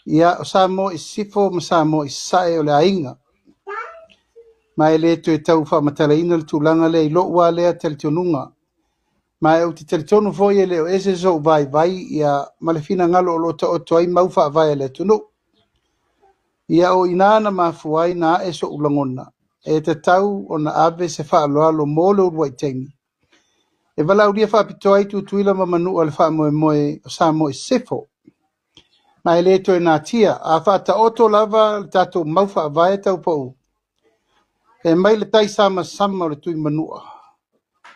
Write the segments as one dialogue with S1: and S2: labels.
S1: ia o sa mo i sifo ma sa mo i sae o le ainga mai le to e tau whaamatalaina le tūlanga le i lo ua lea teletonunga mai o te teletonu foi e le o ese so vai vai ia malefina ngalo o lo ta o toi mau whaavai le tunu ia o inana mafuai na e so ulangona e te tau o na ave se whaaloalo mo le urua i teimi e vala uria whaapitoa i tu tuila ma manu o le wha moe moe o sa mo i sifo mai le to e nā tia a whaata oto lava le tato mau whaavai tau pou e mai le tai sama sama o le tui manua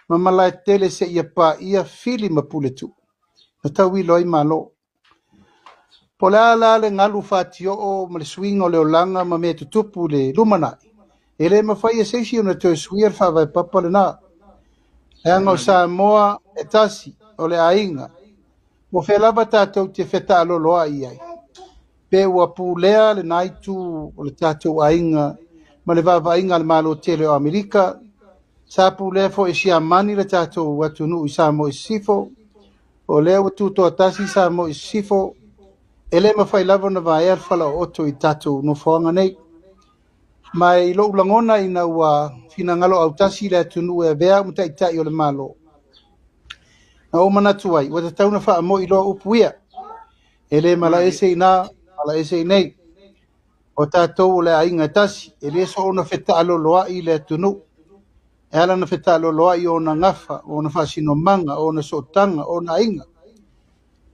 S1: ma malai tele se ia pa ia fili ma pule tu na tau i loi malo po le ala le ngalu whaatio o ma le swinga o le olanga ma me tutupu le lumanai e le mawhai e seisi o na tue suir whaavai papa le nā e anga o sa moa e tasi o le ainga mo whelava tātou te wheta aloloa i ai pe ua pūlea le naitu o le tātou ainga ma le vava inga le malo tele o Amerika sa pūlea fo e sia mani le tātou watu nu i sa mo i sifo o lea watu toa tasi sa mo i sifo e le mawhai lava na vai alfala o oto i tātou no whaanga nei mai lo ulangona ina ua fina ngalo au tasi le tunu e vea muta i tai o le malo na o manatu ai wata tauna wha mo i loa upuia e le mala ese ina mala ese nei o tātou le ainga tasi e le so ona wheta alo loa i le tunu e ala na wheta alo loa i ona ngafa o na whasino manga o na sotanga o na inga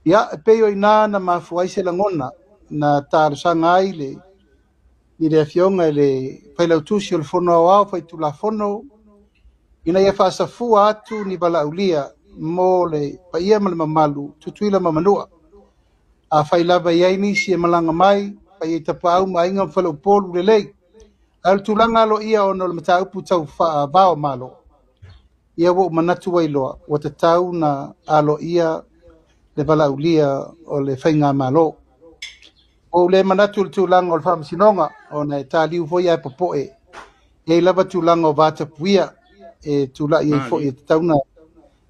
S1: ia e peo ina na mafuai se langona na tārsanga ai le i le afionga i le whailautusi o le whono au au whai tula whono ina ia whaasafua atu ni wala ulia mo le paia ma le mamalu tutuila mamanua a whailava iai nisi e malanga mai pai e tapau ma inga whalau polu le lei al tulanga lo ia o no le mata upu tau wha vao malo ia wo manatu wailoa o te tau na alo ia le wala ulia o le whainga malo o le manatu le tulanga o le whamasinonga o na e tāliu foi ai popoe e lava tulanga o vata puia e tula i foi e tauna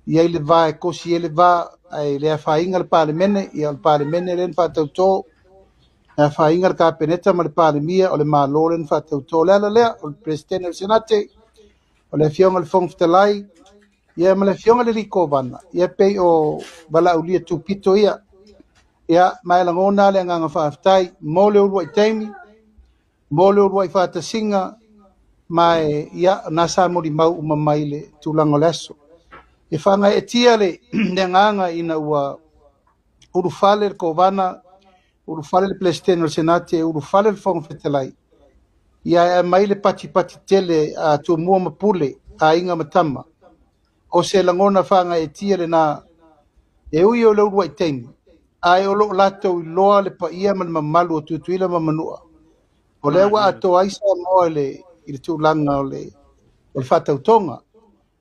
S1: ia le va e kosi ele va ai le whainga le palemene ia le palemene le whatauto e whainga le kapeneta ma le palemia o le malo le whatauto le ala lea o le presidente o senate o le fionga le fongftalai ia ma le fionga le liko vana ia pei o bala ulia tupito ia mai langona le nganga whaaftai mo le urua i teimi mo le urua i whaatasinga mai ia nasa mori mau umamai le tulango leso e whanga e tia le nganga ina ua urufale le kovana urufale le presidente o senate urufale le fongftalai ia e mai le pati tele a tuamua mapule a inga matama o se langona whanga e tia le na e ui o le urua i teimi ai o lo lato i loa le paia ma le mamalu o tutuila ma manua o le ua ato aisa moa le i le tūlanga o le whatautonga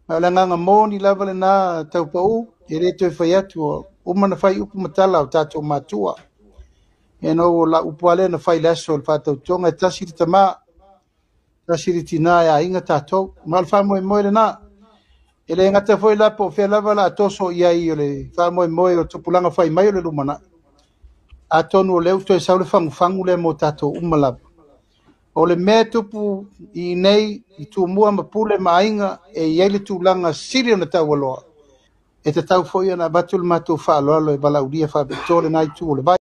S1: ma le nganga mōni lava le nā taupau e re toi whai atu o umana whai upu matala o tātou mātua e no o la upu ale na whai leso le whatautonga e tasiri tamā tasiri tina e a inga tātou ma le whamoe moe le nā e le ngata foi la po fe lava la toso ia i le fa mo o tupulanga fai mai o le lumana a tonu o le uto e saule fangu le mo tato umala o le metupu i nei i tu mua mapule mainga e ia le tulanga siri na tau aloa e te tau foi na batul matu fa aloa e bala uria fa betole nai tu o le vai